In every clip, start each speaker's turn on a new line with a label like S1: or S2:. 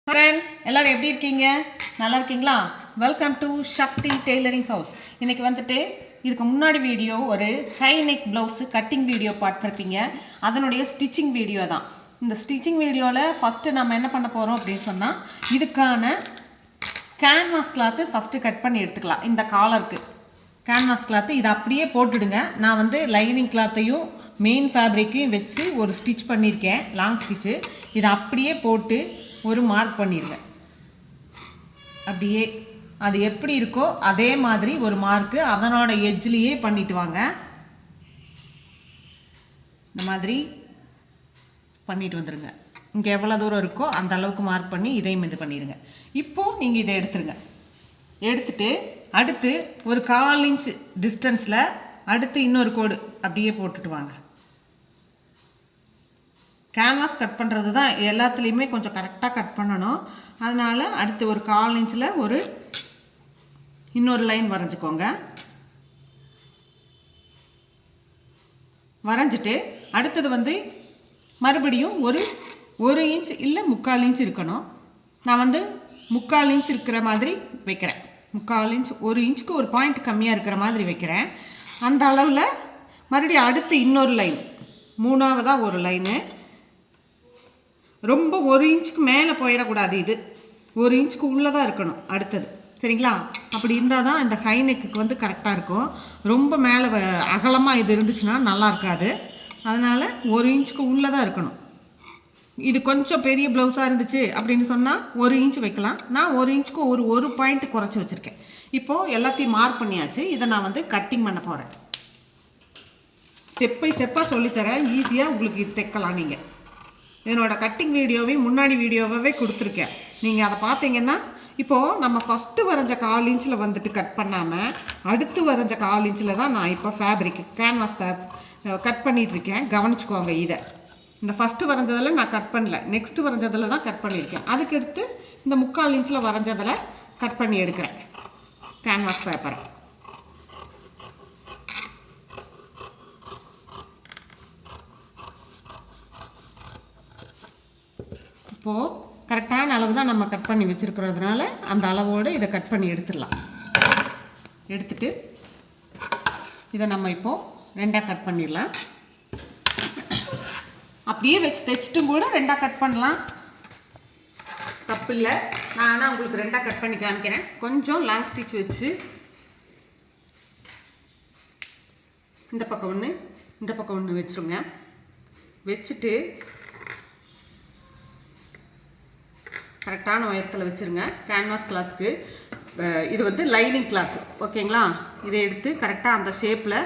S1: Friends எல்லாரும் எப்படி இருக்கீங்க? நல்லா இருக்கீங்களா? Welcome to Sakthi tailoring house. இன்றைக்கி வந்துட்டு இதுக்கு முன்னாடி வீடியோ ஒரு high neck blouse cutting video பார்த்துருப்பீங்க. அதனுடைய ஸ்டிச்சிங் வீடியோ தான். இந்த ஸ்டிச்சிங் வீடியோவில் ஃபஸ்ட்டு நம்ம என்ன பண்ண போகிறோம் அப்படின்னு சொன்னால், இதுக்கான கேன்வாஸ் கிளாத்து ஃபஸ்ட்டு கட் பண்ணி எடுத்துக்கலாம். இந்த காலருக்கு கேன்வாஸ் கிளாத்து இதை அப்படியே போட்டுடுங்க. நான் வந்து லைனிங் கிளாத்தையும் மெயின் ஃபேப்ரிக்கையும் வச்சு ஒரு ஸ்டிச் பண்ணியிருக்கேன், லாங் ஸ்டிச்சு. இதை அப்படியே போட்டு ஒரு மார்க் பண்ணிடுங்க. அப்படியே அது எப்படி இருக்கோ அதே மாதிரி ஒரு மார்க்கு அதனோட எட்ஜ்லேயே பண்ணிட்டு வாங்க. இந்த மாதிரி பண்ணிட்டு வந்துடுங்க. இங்கே எவ்வளோ தூரம் இருக்கோ அந்த அளவுக்கு மார்க் பண்ணி இதையும் இது பண்ணிடுங்க. இப்போது நீங்கள் இதை எடுத்துருங்க. எடுத்துட்டு அடுத்து ஒரு 1/4 இன்ச் டிஸ்டன்ஸில் அடுத்து இன்னொரு கோடு அப்படியே போட்டுட்டு வாங்க. கேன்வாஸ் கட் பண்ணுறது தான் எல்லாத்துலேயுமே கொஞ்சம் கரெக்டாக கட் பண்ணணும். அதனால் அடுத்து ஒரு 1/4 இன்ச்சில் இன்னொரு லைன் வரைஞ்சிக்கோங்க. வரைஞ்சிட்டு அடுத்தது வந்து மறுபடியும் ஒரு இன்ச் இல்லை 3/4 இன்ச் இருக்கணும். நான் வந்து 3/4 இன்ச் இருக்கிற மாதிரி வைக்கிறேன். 3/4 இன்ச், 1 இன்ச்சுக்கு ஒரு பாயிண்ட் கம்மியாக இருக்கிற மாதிரி வைக்கிறேன். அந்த அளவில் மறுபடியும் அடுத்து இன்னொரு லைன், மூணாவதாக ஒரு லைனு. ரொம்ப 1 இன்ச்சுக்கு மேலே போயிடக்கூடாது. இது 1 இன்ச்சுக்கு உள்ளே தான் இருக்கணும் அடுத்தது. சரிங்களா? அப்படி இருந்தால் தான் இந்த ஹை நெக்குக்கு வந்து கரெக்டாக இருக்கும். ரொம்ப மேலே அகலமாக இது இருந்துச்சுன்னா நல்லா இருக்காது. அதனால் 1 இன்ச்சுக்கு உள்ளே தான் இருக்கணும். இது கொஞ்சம் பெரிய ப்ளவுஸாக இருந்துச்சு அப்படின்னு சொன்னால் 1 இன்ச் வைக்கலாம். நான் 1 இன்ச்சுக்கு ஒரு பாயிண்ட் குறைச்சி வச்சுருக்கேன். இப்போது எல்லாத்தையும் மார்க் பண்ணியாச்சு. இதை நான் வந்து கட்டிங் பண்ண போகிறேன். ஸ்டெப் பை ஸ்டெப்பாக சொல்லித்தரேன். ஈஸியாக உங்களுக்கு இது தைக்கலாம். நீங்கள் இதனோட கட்டிங் வீடியோவையும் முன்னாடி வீடியோவே கொடுத்துருக்கேன். நீங்கள் அதை பார்த்தீங்கன்னா, இப்போது நம்ம ஃபஸ்ட்டு வரைஞ்ச 1/4 இன்ச்சில் வந்துட்டு கட் பண்ணாமல் அடுத்து வரைஞ்ச 1/4 இன்ச்சில் தான் நான் இப்போ ஃபேப்ரிக் கேன்வாஸ் கட் பண்ணிகிட்ருக்கேன். கவனிச்சுக்கோங்க. இதை இந்த ஃபஸ்ட்டு வரைஞ்சதில் நான் கட் பண்ணல, நெக்ஸ்ட்டு வரைஞ்சதில் தான் கட் பண்ணியிருக்கேன். அதுக்கடுத்து இந்த 3/4 இன்ச்சில் வரைஞ்சதில் கட் பண்ணி எடுக்கிறேன் கேன்வாஸ் பேப்பரை. இப்போது கரெக்டான அளவு தான் நம்ம கட் பண்ணி வச்சுருக்கிறதுனால அந்த அளவோடு இதை கட் பண்ணி எடுத்துடலாம். எடுத்துட்டு இதை நம்ம இப்போது 2ஆக கட் பண்ணிடலாம். அப்படியே வச்சு தைச்சிட்டும் கூட 2ஆக கட் பண்ணலாம், தப்பு இல்லை. நான் ஆனால் உங்களுக்கு 2ஆக கட் பண்ணி காமிக்கிறேன். கொஞ்சம் லாங் ஸ்டிச் வச்சு இந்த பக்கம் ஒன்று இந்த பக்கம் ஒன்று வச்சுருங்க. வச்சுட்டு கரெக்டான உயரத்தில் வச்சுருங்க. கேன்வாஸ் கிளாத்துக்கு இது வந்து லைனிங் கிளாத்து, ஓகேங்களா? இதை எடுத்து கரெக்டாக அந்த ஷேப்பில்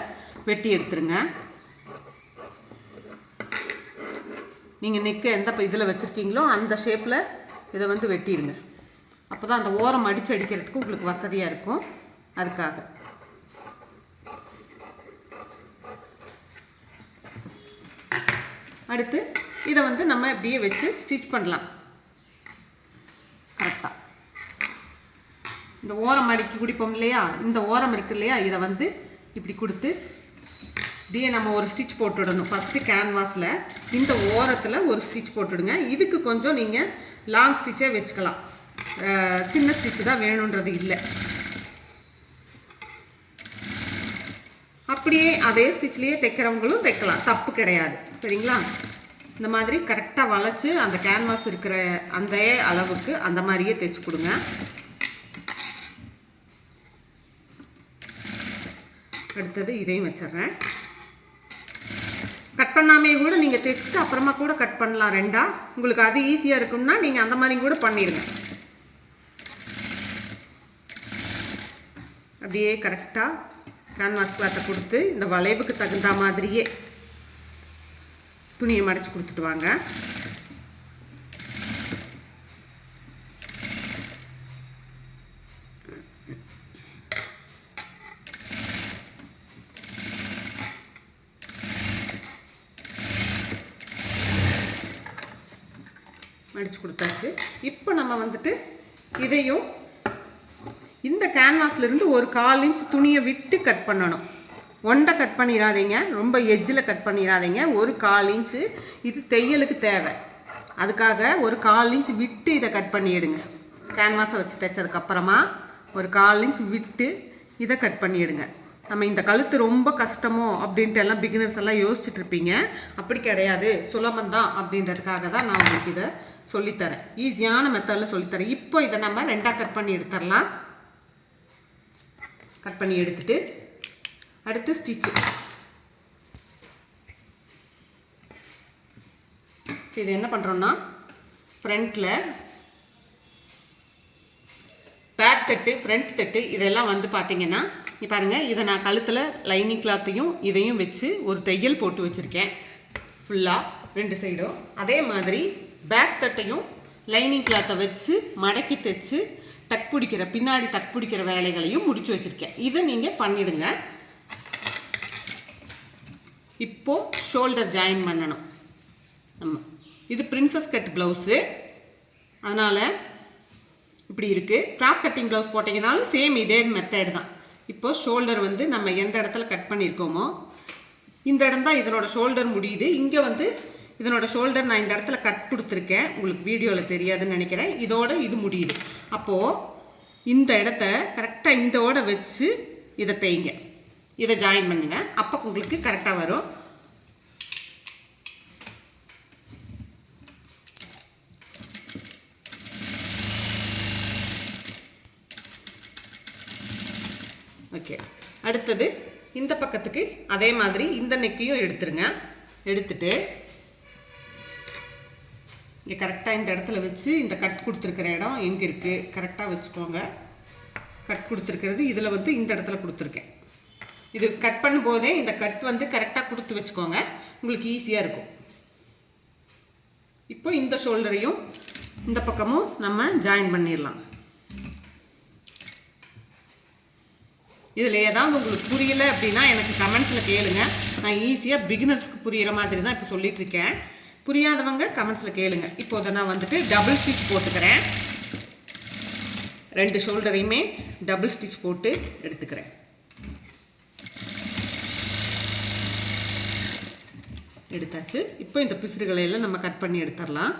S1: வெட்டி எடுத்துருங்க. நீங்கள் நெக்கு எந்த இதில் வச்சுருக்கீங்களோ அந்த ஷேப்பில் இதை வந்து வெட்டிடுங்க. அப்போ தான் அந்த ஓரம் அடித்து அடிக்கிறதுக்கு உங்களுக்கு வசதியாக இருக்கும். அதுக்காக அடுத்து இதை வந்து நம்ம அப்படியே வச்சு ஸ்டிச் பண்ணலாம். கரெக்டாக இந்த ஓரம் அடிக்கி குடிப்போம் இல்லையா, இந்த ஓரம் இருக்குது இல்லையா, இதை வந்து இப்படி கொடுத்து இப்படியே நம்ம ஒரு ஸ்டிச் போட்டுவிடணும். ஃபஸ்ட்டு கேன்வாஸில் இந்த ஓரத்தில் ஒரு ஸ்டிச் போட்டுவிடுங்க. இதுக்கு கொஞ்சம் நீங்கள் லாங் ஸ்டிச்சே வச்சுக்கலாம், சின்ன ஸ்டிச்சு தான் வேணுன்றது இல்லை. அப்படியே அதே ஸ்டிச்லேயே தைக்கிறவங்களும் தைக்கலாம், தப்பு கிடையாது. சரிங்களா? இந்த மாதிரி கரெக்டாக வளைச்சி அந்த கேன்வாஸ் இருக்கிற அந்த அளவுக்கு அந்த மாதிரியே தைச்சி கொடுங்க. அடுத்தது இதையும் வச்சிட்றேன். கட் பண்ணாமே கூட நீங்கள் தைச்சிட்டு அப்புறமா கூட கட் பண்ணலாம் 2ஆக. உங்களுக்கு அது ஈஸியாக இருக்கும்னா நீங்கள் அந்த மாதிரி கூட பண்ணிடுங்க. அப்படியே கரெக்டாக கேன்வாஸ் கிளாத்தை கொடுத்து இந்த வளைவுக்கு தகுந்த மாதிரியே துணியை மடித்து கொடுத்துட்டு வாங்க. மடித்து கொடுத்தாச்சு. இப்போ நம்ம வந்துட்டு இதையும் இந்த கேன்வாஸ்லேருந்து ஒரு 1/4 இன்ச் துணியை விட்டு கட் பண்ணணும். ஒண்டை கட் பண்ணிடாதீங்க, ரொம்ப எட்ஜில் கட் பண்ணிடாதீங்க. ஒரு 1/4 இன்ச்சு இது தையலுக்கு தேவை. அதுக்காக ஒரு 1/4 இன்ச் விட்டு இதை கட் பண்ணி எடுங்க. கேன்வாஸை வச்சு தைச்சதுக்கப்புறமா ஒரு 1/4 இன்ச் விட்டு இதை கட் பண்ணி எடுங்க. நம்ம இந்த கழுத்து ரொம்ப கஷ்டமோ அப்படின்ட்டு எல்லாம் பிகினர்ஸ் எல்லாம் யோசிச்சுட்டு இருப்பீங்க. அப்படி கிடையாது, சுலபந்தான் அப்படின்றதுக்காக தான் நான் உங்களுக்கு இதை சொல்லித்தரேன். ஈஸியான மெத்தடில் சொல்லித்தரேன். இப்போ இதை நம்ம 2ஆக கட் பண்ணி எடுத்துடலாம். கட் பண்ணி எடுத்துட்டு அடுத்து ஸ்டிச்சு. இது என்ன பண்ணுறோன்னா, ஃப்ரண்ட்டில் பேக் தட்டு, ஃப்ரண்ட் தட்டு இதெல்லாம் வந்து பார்த்தீங்கன்னா, பாருங்கள், இதை நான் கழுத்தில் லைனிங் கிளாத்தையும் இதையும் வச்சு ஒரு தையல் போட்டு வச்சுருக்கேன் ஃபுல்லாக 2 சைடும். அதே மாதிரி பேக் தட்டையும் லைனிங் கிளாத்தை வச்சு மடக்கி தைச்சு டக் பிடிக்கிற பின்னாடி டக் பிடிக்கிற வேலைகளையும் முடிச்சு வச்சுருக்கேன். இதை நீங்கள் பண்ணிடுங்க. இப்போது ஷோல்டர் ஜாயின் பண்ணணும். இது பிரின்சஸ் கட் ப்ளவுஸு, அதனால் இப்படி இருக்குது. கிராஸ் கட்டிங் ப்ளவுஸ் போட்டிங்கனாலும் சேம் இதே மெத்தட் தான். இப்போ ஷோல்டர் வந்து நம்ம எந்த இடத்துல கட் பண்ணியிருக்கோமோ இந்த இடம் தான் இதனோட ஷோல்டர் முடியுது. இங்கே வந்து இதனோட ஷோல்டர் நான் இந்த இடத்துல கட் கொடுத்துருக்கேன், உங்களுக்கு வீடியோவில் தெரியாதுன்னு நினைக்கிறேன். இதோட இது முடியுது. அப்போது இந்த இடத்த கரெக்டாக இதோட வச்சு இதை தைங்க, இதை ஜாயின் பண்ணுங்க. அப்போ உங்களுக்கு கரெக்டாக வரும். ஓகே, அடுத்தது இந்த பக்கத்துக்கு அதே மாதிரி இந்த நெக்கையும் எடுத்துருங்க. எடுத்துட்டு இங்கே கரெக்டாக இந்த இடத்துல வச்சு இந்த கட் கொடுத்துருக்கிற இடம் எங்கே இருக்குது கரெக்டாக வச்சுக்கோங்க. கட் கொடுத்துருக்கிறது இதில் வந்து இந்த இடத்துல கொடுத்துருக்கேன். இது கட் பண்ணும்போதே இந்த கட் வந்து கரெக்டாக கொடுத்து வச்சுக்கோங்க, உங்களுக்கு ஈஸியாக இருக்கும். இப்போ இந்த ஷோல்டரையும் இந்த பக்கமும் நம்ம ஜாயின் பண்ணிடலாம். இதில் ஏதாவது உங்களுக்கு புரியலை அப்படின்னா எனக்கு கமெண்ட்ஸில் கேளுங்க. நான் ஈஸியாக பிகினர்ஸ்க்கு புரிகிற மாதிரி தான் இப்போ சொல்லிகிட்ருக்கேன். புரியாதவங்க கமெண்ட்ஸில் கேளுங்க. இப்போதை நான் வந்துட்டு டபுள் ஸ்டிச் போட்டுக்கிறேன். 2 ஷோல்டரையுமே டபுள் ஸ்டிச் போட்டு எடுத்துக்கிறேன். எடுத்தாச்சு. இப்போ இந்த பிசுறுகளையெல்லாம் நம்ம கட் பண்ணி எடுத்துடலாம்.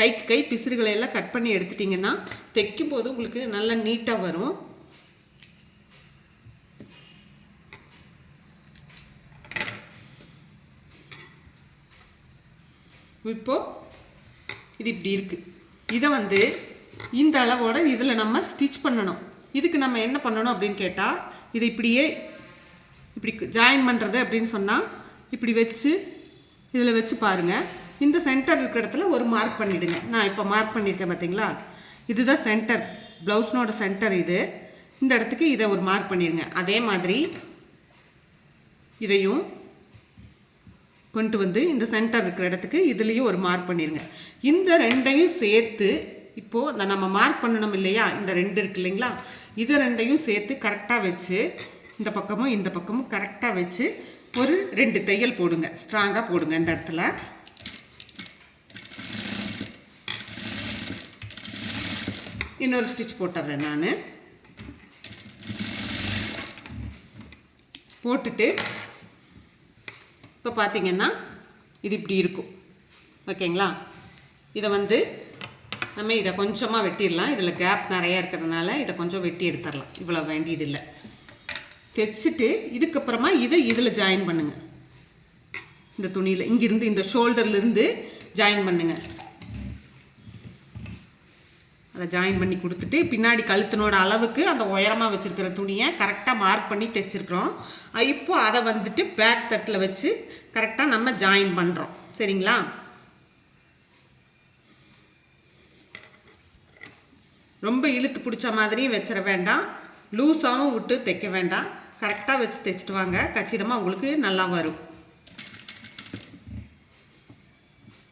S1: கைக்கு கை பிசுறுகளையெல்லாம் கட் பண்ணி எடுத்துட்டிங்கன்னா தைக்கும் போது உங்களுக்கு நல்லா நீட்டாக வரும். இப்போது இது இப்படி இருக்குது. இதை வந்து இந்த அளவோட இதில் நம்ம ஸ்டிச் பண்ணணும். இதுக்கு நம்ம என்ன பண்ணணும் அப்படின்னு கேட்டால், இதை இப்படியே இப்படி ஜாயின் பண்ணுறது அப்படின்னு சொன்னால் இப்படி வச்சு இதில் வச்சு பாருங்கள். இந்த சென்டர் இருக்கிற இடத்துல ஒரு மார்க் பண்ணிவிடுங்க. நான் இப்போ மார்க் பண்ணியிருக்கேன் பார்த்தீங்களா, இதுதான் சென்டர், ப்ளவுஸ்னோட சென்டர் இது. இந்த இடத்துக்கு இதை ஒரு மார்க் பண்ணிடுங்க. அதே மாதிரி இதையும் கொண்டு வந்து இந்த சென்டர் இருக்கிற இடத்துக்கு இதுலேயும் ஒரு மார்க் பண்ணிடுங்க. இந்த 2ஐயும் சேர்த்து இப்போது நம்ம மார்க் பண்ணணும் இல்லையா, இந்த 2 இருக்கு இல்லைங்களா, இது 2ஐயும் சேர்த்து கரெக்டாக வச்சு இந்த பக்கமும் இந்த பக்கமும் கரெக்டாக வச்சு ஒரு 2 தையல் போடுங்க, ஸ்ட்ராங்காக போடுங்க. இந்த இடத்துல இன்னொரு ஸ்டிச் போட்டுறேன் நான். போட்டுட்டு இப்போ பார்த்தீங்கன்னா இது இப்படி இருக்கும். ஓகேங்களா, இதை வந்து நம்ம இதை கொஞ்சமாக வெட்டிடலாம். இதில் கேப் நிறையா இருக்கிறதுனால இதை கொஞ்சம் வெட்டி எடுத்துடலாம். இவ்வளோ வேண்டியதில்லை. தைச்சிட்டு இதுக்கப்புறமா இதை இதில் ஜாயின் பண்ணுங்கள். இந்த துணியில் இங்கிருந்து இந்த ஷோல்டர்லேருந்து ஜாயின் பண்ணுங்கள். அதை ஜாயின் பண்ணி கொடுத்துட்டு பின்னாடி கழுத்தினோட அளவுக்கு அந்த உயரமாக வச்சுருக்கிற துணியை கரெக்டாக மார்க் பண்ணி தைச்சிருக்கிறோம். இப்போ அதை வந்துட்டு பேக் தட்டில் வச்சு கரெக்டாக நம்ம ஜாயின் பண்ணுறோம். சரிங்களா, ரொம்ப இழுத்து பிடிச்ச மாதிரியும் வச்சிட வேண்டாம், லூஸாகவும் விட்டு தைக்க வேண்டாம். கரெக்டாக வச்சு தைச்சிட்டு வாங்க, கச்சிதமாக உங்களுக்கு நல்லா வரும்.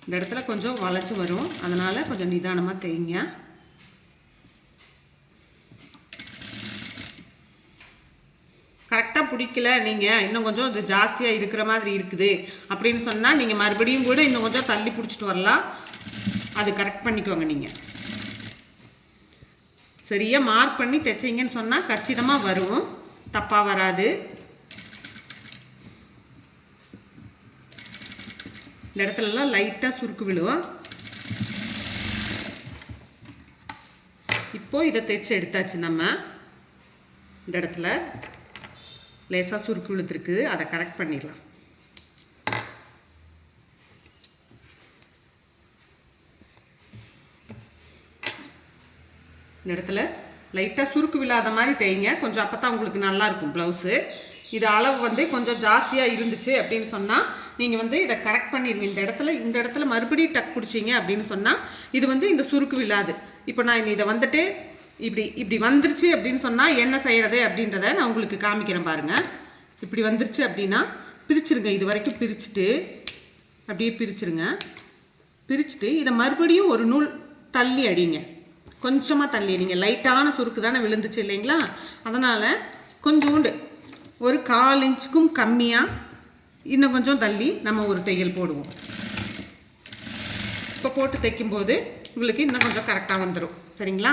S1: இந்த இடத்துல கொஞ்சம் வளைச்சி வரும், அதனால் கொஞ்சம் நிதானமாக தைங்க. கரெக்டாக பிடிக்கல, நீங்கள் இன்னும் கொஞ்சம் இது ஜாஸ்தியாக இருக்கிற மாதிரி இருக்குது அப்படின்னு சொன்னால் நீங்கள் மறுபடியும் கூட இன்னும் கொஞ்சம் தள்ளி பிடிச்சிட்டு வரலாம். அது கரெக்ட் பண்ணிக்கோங்க. நீங்கள் சரியாக மார்க் பண்ணி தைச்சிங்கன்னு சொன்னால் கச்சிதமாக வரும், தப்பாக வராது. இந்த இடத்துலலாம் லைட்டாக சுருக்கு விழுவும். இப்போது இதை தைச்சு எடுத்தாச்சு. நம்ம இந்த இடத்துல லேசாக சுருக்கு விழுத்துருக்கு, அதை கரெக்ட் பண்ணிடலாம். இந்த இடத்துல லைட்டாக சுருக்கு விழாத மாதிரி தைங்க கொஞ்சம், அப்போ தான் உங்களுக்கு நல்லாயிருக்கும் ப்ளவுஸு. இது அளவு வந்து கொஞ்சம் ஜாஸ்தியாக இருந்துச்சு அப்படின்னு சொன்னால் நீங்கள் வந்து இதை கரெக்ட் பண்ணிடுங்க. இந்த இடத்துல மறுபடியும் டக் பிடிச்சிங்க அப்படின்னு சொன்னால் இது வந்து இந்த சுருக்கு விழாது. இப்போ நான் இதை வந்துட்டு இப்படி வந்துருச்சு அப்படின்னு சொன்னால் என்ன செய்கிறது அப்படின்றத நான் உங்களுக்கு காமிக்கிறேன் பாருங்கள். இப்படி வந்துருச்சு அப்படின்னா பிரிச்சுருங்க. இது வரைக்கும் பிரிச்சுட்டு அப்படியே பிரிச்சுருங்க. பிரிச்சுட்டு இதை மறுபடியும் ஒரு நூல் தள்ளி அடிங்க. கொஞ்சமாக தள்ளி அடிங்க. லைட்டான சுருக்கு தானே விழுந்துச்சு இல்லைங்களா, அதனால் கொஞ்சோண்டு ஒரு 1/4 இன்ச்சுக்கும் கம்மியாக இன்னும் கொஞ்சம் தள்ளி நம்ம ஒரு தையல் போடுவோம். இப்போ போட்டு தைக்கும்போது உங்களுக்கு இன்னும் கொஞ்சம் கரெக்டாக வந்துடும். சரிங்களா?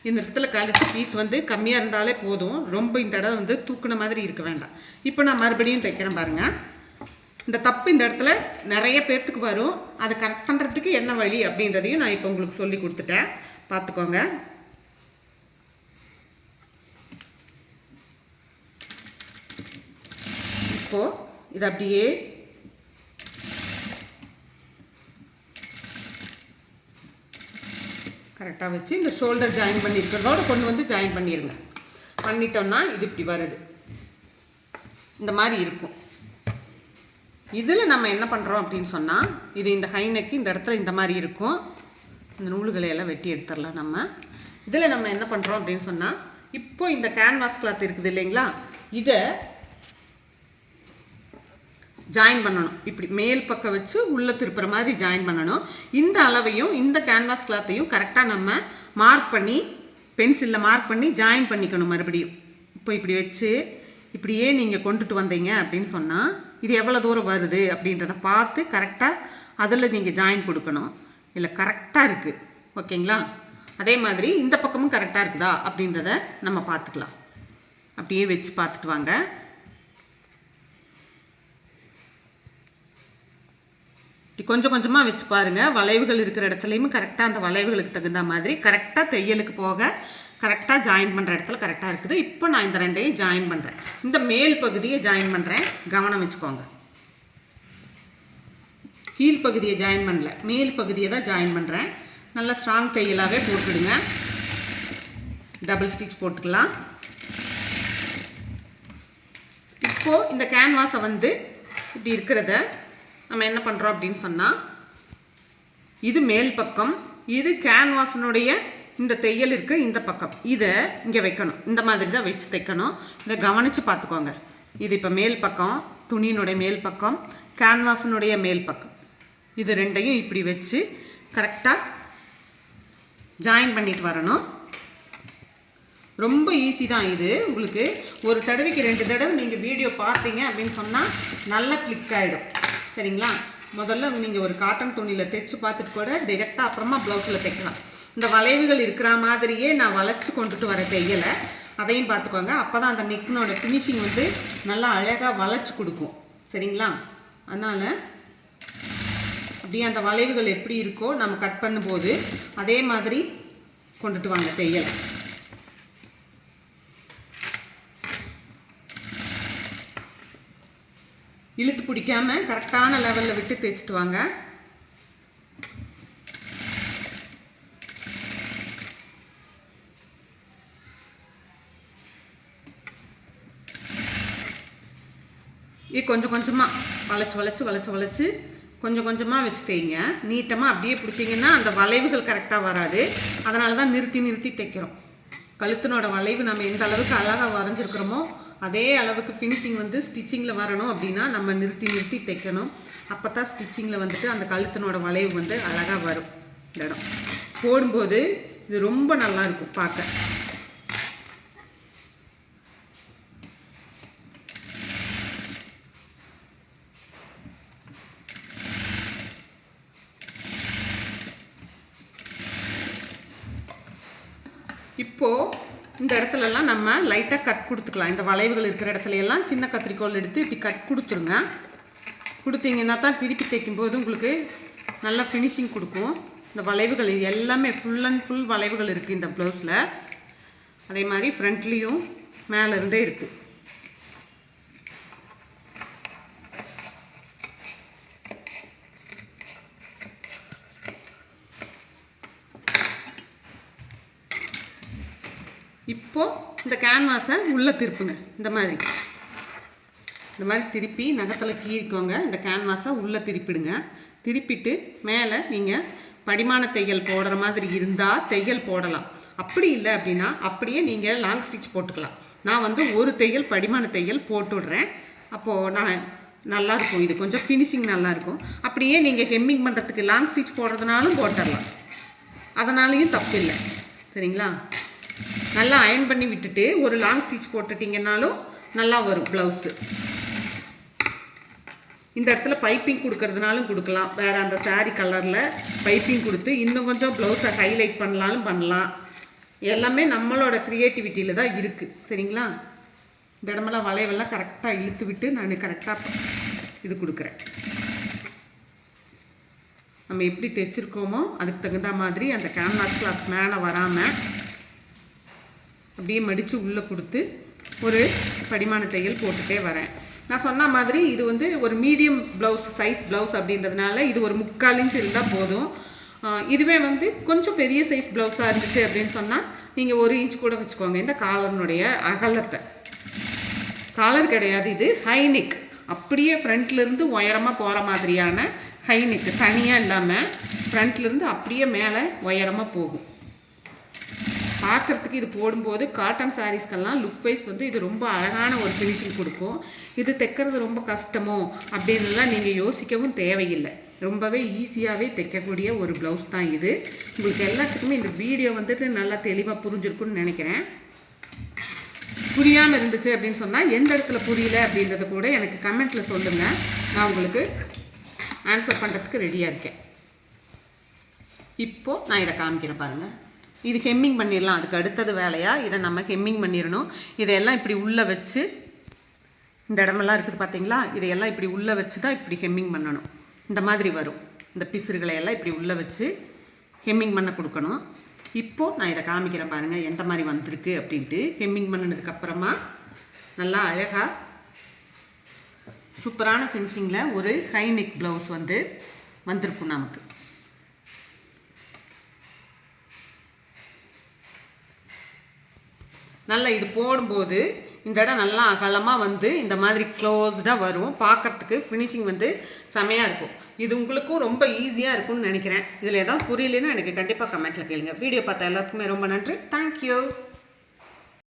S1: இந்த இடத்துல கழுத்து பீஸ் வந்து கம்மியாக இருந்தாலே போதும். ரொம்ப இந்த இடம் வந்து தூக்குன மாதிரி இருக்க வேண்டாம். இப்போ நான் மறுபடியும் தைக்கிறேன் பாருங்கள். இந்த தப்பு இந்த இடத்துல நிறைய பேர்த்துக்கு வரும். அதை கரெக்ட் பண்ணுறதுக்கு என்ன வழி அப்படின்றதையும் நான் இப்போ உங்களுக்கு சொல்லி கொடுத்துட்டேன், பார்த்துக்கோங்க. இப்போது இது அப்படியே கரெக்டாக வச்சு இந்த ஷோல்டர் ஜாயின் பண்ணியிருக்கிறதோட கொண்டு வந்து ஜாயின் பண்ணிடுங்க. பண்ணிட்டோம்னா இது இப்படி வருது, இந்த மாதிரி இருக்கும். இதில் நம்ம என்ன பண்ணுறோம் அப்படின்னு சொன்னால், இது இந்த ஹை நெக்கு இந்த இடத்துல இந்த மாதிரி இருக்கும். இந்த நூல்களை எல்லாம் வெட்டி எடுத்துடலாம். நம்ம இதில் நம்ம என்ன பண்ணுறோம் அப்படின்னு சொன்னால், இப்போ இந்த கேன்வாஸ் கிளாத் இருக்குது இல்லைங்களா, இதை ஜாயின் பண்ணணும். இப்படி மேல் பக்கம் வச்சு உள்ளே திருப்புற மாதிரி ஜாயின் பண்ணணும். இந்த அளவையும் இந்த கேன்வாஸ் கிளாத்தையும் கரெக்டாக நம்ம மார்க் பண்ணி பென்சிலில் மார்க் பண்ணி ஜாயின் பண்ணிக்கணும் மறுபடியும். இப்போ இப்படி வச்சு இப்படியே நீங்கள் கொண்டுட்டு வந்தீங்க அப்படின்னு சொன்னால் இது எவ்வளோ தூரம் வருது அப்படின்றத பார்த்து கரெக்டாக அதில் நீங்கள் ஜாயின் கொடுக்கணும். இல்லை கரெக்டாக இருக்குது, ஓகேங்களா? அதே மாதிரி இந்த பக்கமும் கரெக்டாக இருக்குதா அப்படின்றத நம்ம பார்த்துக்கலாம். அப்படியே வச்சு பார்த்துட்டு வாங்க. கொஞ்சம் கொஞ்சமாக வச்சு பாருங்கள். வளைவுகள் இருக்கிற இடத்துலையுமே கரெக்டாக அந்த வளைவுகளுக்கு தகுந்த மாதிரி கரெக்டாக தையலுக்கு போக கரெக்டாக ஜாயின் பண்ணுற இடத்துல கரெக்டாக இருக்குது. இப்போ நான் இந்த ரெண்டையும் ஜாயின் பண்ணுறேன். இந்த மேல் பகுதியை ஜாயின் பண்ணுறேன், கவனம் வச்சுக்கோங்க. கீழ் பகுதியை ஜாயின் பண்ணல, மேல் பகுதியை தான் ஜாயின் பண்ணுறேன். நல்லா ஸ்ட்ராங் தையலாகவே போட்டுடுங்க. டபுள் ஸ்டிச் போட்டுக்கலாம். இப்போது இந்த கேன்வாஸை வந்து இப்படி இருக்கிறத நம்ம என்ன பண்ணுறோம் அப்படின்னு சொன்னால், இது மேல் பக்கம், இது கேன்வாஸினுடைய இந்த தையல் இருக்க இந்த பக்கம், இதை இங்கே வைக்கணும். இந்த மாதிரி தான் வச்சு தைக்கணும். இதை கவனித்து பார்த்துக்கோங்க. இது இப்போ மேல் பக்கம், துணியினுடைய மேல் பக்கம், கேன்வாஸினுடைய மேல் பக்கம், இது ரெண்டையும் இப்படி வச்சு கரெக்டாக ஜாயின் பண்ணிட்டு வரணும். ரொம்ப ஈஸி தான் இது. உங்களுக்கு ஒரு தடவைக்கு 2 தடவை நீங்கள் வீடியோ பார்த்தீங்க அப்படின்னு சொன்னால் நல்லா கிளிக் ஆகிடும். சரிங்களா? முதல்ல நீங்கள் ஒரு காட்டன் துணியில் தைச்சு பார்த்துட்டு கூட டைரெக்டாக அப்புறமா ப்ளவுஸில் தைக்கலாம். இந்த வளைவுகள் இருக்கிற மாதிரியே நான் வளைச்சி கொண்டுட்டு வர தையலை அதையும் பார்த்துக்கோங்க. அப்போ தான் அந்த நெக்கினோட ஃபினிஷிங் வந்து நல்லா அழகாக வளைச்சி கொடுக்கும். சரிங்களா? அதனால் அப்படியே அந்த வளைவுகள் எப்படி இருக்கோ நம்ம கட் பண்ணும்போது அதே மாதிரி கொண்டுட்டு வாங்க தையலை. இழுத்து பிடிக்காமல் கரெக்டான லெவலில் விட்டு தைச்சிட்டு வாங்க. கொஞ்சம் கொஞ்சமாக வளைச்சி கொஞ்சம் கொஞ்சமாக வச்சு தைங்க. நீட்டமாக அப்படியே பிடிச்சிங்கன்னா அந்த வளைவுகள் கரெக்டாக வராது. அதனால தான் நிறுத்தி தைக்கிறோம். கழுத்தினோட வளைவு நம்ம எந்த அளவுக்கு அழகாக வரைஞ்சிருக்கிறோமோ அதே அளவுக்கு ஃபினிஷிங் வந்து ஸ்டிச்சிங்கில் வரணும் அப்படின்னா நம்ம நிறுத்தி தைக்கணும். அப்போ தான் ஸ்டிச்சிங்கில் வந்துட்டு அந்த கழுத்தினோட வளைவு வந்து அழகாக வரும். இந்த இடம் போடும்போது இது ரொம்ப நல்லாயிருக்கும் பார்க்க. இப்போது இந்த இடத்துலலாம் நம்ம லைட்டாக கட் கொடுத்துக்கலாம். இந்த வளைவுகள் இருக்கிற இடத்துல எல்லாம் சின்ன கத்திரிக்கோல் எடுத்து இப்படி கட் கொடுத்துருங்க. கொடுத்தீங்கன்னா தான் திருப்பி தைக்கும்போது உங்களுக்கு நல்லா ஃபினிஷிங் கொடுக்கும். இந்த வளைவுகள் இது எல்லாமே ஃபுல் அண்ட் ஃபுல் வளைவுகள் இருக்குது இந்த ப்ளவுஸில். அதே மாதிரி ஃப்ரண்ட்லேயும் மேலேருந்தே இருக்குது. இப்போது இந்த கேன்வாஸை உள்ளே திருப்புங்க. இந்த மாதிரி திருப்பி நகத்தில் கீறிக்கோங்க. இந்த கேன்வாஸை உள்ளே திருப்பிடுங்க. திருப்பிட்டு மேலே நீங்கள் படிமான தையல் போடுற மாதிரி இருந்தால் தையல் போடலாம். அப்படி இல்லை அப்படின்னா அப்படியே நீங்கள் லாங் ஸ்டிச் போட்டுக்கலாம். நான் வந்து ஒரு தையல் படிமான தையல் போட்டுவிட்றேன். அப்போது நல்லாயிருக்கும். இது கொஞ்சம் ஃபினிஷிங் நல்லாயிருக்கும். அப்படியே நீங்கள் ஹெம்மிங் பண்ணுறதுக்கு லாங் ஸ்டிச் போடுறதுனாலும் போட்டுடலாம். அதனாலையும் தப்பு இல்லை. சரிங்களா? நல்லா அயன் பண்ணி விட்டுட்டு ஒரு லாங் ஸ்டிச் போட்டுட்டிங்கன்னாலும் நல்லா வரும் ப்ளவுஸு. இந்த இடத்துல பைப்பிங் கொடுக்கறதுனாலும் கொடுக்கலாம். வேறு அந்த சாரீ கலரில் பைப்பிங் கொடுத்து இன்னும் கொஞ்சம் ப்ளவுஸை ஹைலைட் பண்ணலாம். எல்லாமே நம்மளோட க்ரியேட்டிவிட்டியில் தான் இருக்குது. சரிங்களா? இந்த இடமெல்லாம் வளைவெல்லாம் கரெக்டாக இழுத்து விட்டு நான் கரெக்டாக இது கொடுக்குறேன். நம்ம எப்படி தைச்சிருக்கோமோ அதுக்கு தகுந்த மாதிரி அந்த கேன்வாஸ் கிளாத் மேலே வராமல் அப்படியே மடித்து உள்ளே கொடுத்து ஒரு படிமான தையல் போட்டுகிட்டே வரேன். நான் சொன்ன மாதிரி இது வந்து ஒரு மீடியம் ப்ளவுஸ் சைஸ் ப்ளவுஸ் அப்படின்றதுனால இது ஒரு 3/4 இன்ச் இருந்தால் போதும். இதுவே வந்து கொஞ்சம் பெரிய சைஸ் ப்ளவுஸாக இருந்துச்சு அப்படின்னு சொன்னால் நீங்கள் 1 இன்ச் கூட வச்சுக்கோங்க. இந்த காலர்னுடைய அகலத்தை. காலர் கிடையாது, இது ஹைநெக். அப்படியே ஃப்ரண்ட்லேருந்து உயரமாக போகிற மாதிரியான ஹைநெக். தனியாக இல்லாமல் ஃப்ரண்ட்லேருந்து அப்படியே மேலே உயரமாக போகும். பார்க்குறதுக்கு இது போடும்போது காட்டன் சாரீஸ்க்கெல்லாம் லுக் வைஸ் வந்து இது ரொம்ப அழகான ஒரு ஃபினிஷிங் கொடுக்கும். இது தைக்கிறது ரொம்ப கஷ்டமோ அப்படின்லாம் நீங்கள் யோசிக்கவும் தேவையில்லை. ரொம்பவே ஈஸியாகவே தைக்கக்கூடிய ஒரு ப்ளவுஸ் தான் இது. உங்களுக்கு எல்லாத்துக்குமே இந்த வீடியோ வந்துட்டு நல்லா தெளிவாக புரிஞ்சிருக்குன்னு நினைக்கிறேன். புரியாமல் இருந்துச்சு அப்படின்னு சொன்னால் எந்த இடத்துல புரியல அப்படின்றத கூட எனக்கு கமெண்ட்டில் சொல்லுங்கள். நான் உங்களுக்கு ஆன்சர் பண்ணுறதுக்கு ரெடியாக இருக்கேன். இப்போது நான் இதை காமிக்கிறேன் பாருங்கள். இது ஹெம்மிங் பண்ணிடலாம். அதுக்கு அடுத்தது வேலையாக இதை நம்ம ஹெம்மிங் பண்ணிடணும். இதையெல்லாம் இப்படி உள்ளே வச்சு இந்த இடமெல்லாம் இருக்குது பார்த்தீங்களா? இதையெல்லாம் இப்படி உள்ளே வச்சு தான் இப்படி ஹெம்மிங் பண்ணணும். இந்த மாதிரி வரும். இந்த பிசுறுகளை எல்லாம் இப்படி உள்ளே வச்சு ஹெம்மிங் பண்ண கொடுக்கணும். இப்போது நான் இதை காமிக்கிறேன் பாருங்கள் எந்த மாதிரி வந்திருக்கு அப்படின்ட்டு. ஹெம்மிங் பண்ணினதுக்கப்புறமா நல்லா அழகாக சூப்பரான ஃபினிஷிங்கில் ஒரு ஹை நெக் ப்ளவுஸ் வந்திருக்கும் நமக்கு. நல்லா இது போடும்போது இந்த இடம் நல்லா அகலமாக இந்த மாதிரி க்ளோஸ்டாக வரும். பார்க்குறதுக்கு ஃபினிஷிங் செமையாக இருக்கும். இது உங்களுக்கும் ரொம்ப ஈஸியாக இருக்கும்னு நினைக்கிறேன். இதில் ஏதாவது புரியலன்னா எனக்கு கண்டிப்பாக கமெண்ட்டில் கேளுங்க. வீடியோ பார்த்த எல்லாத்துக்குமே ரொம்ப நன்றி. தேங்க்யூ.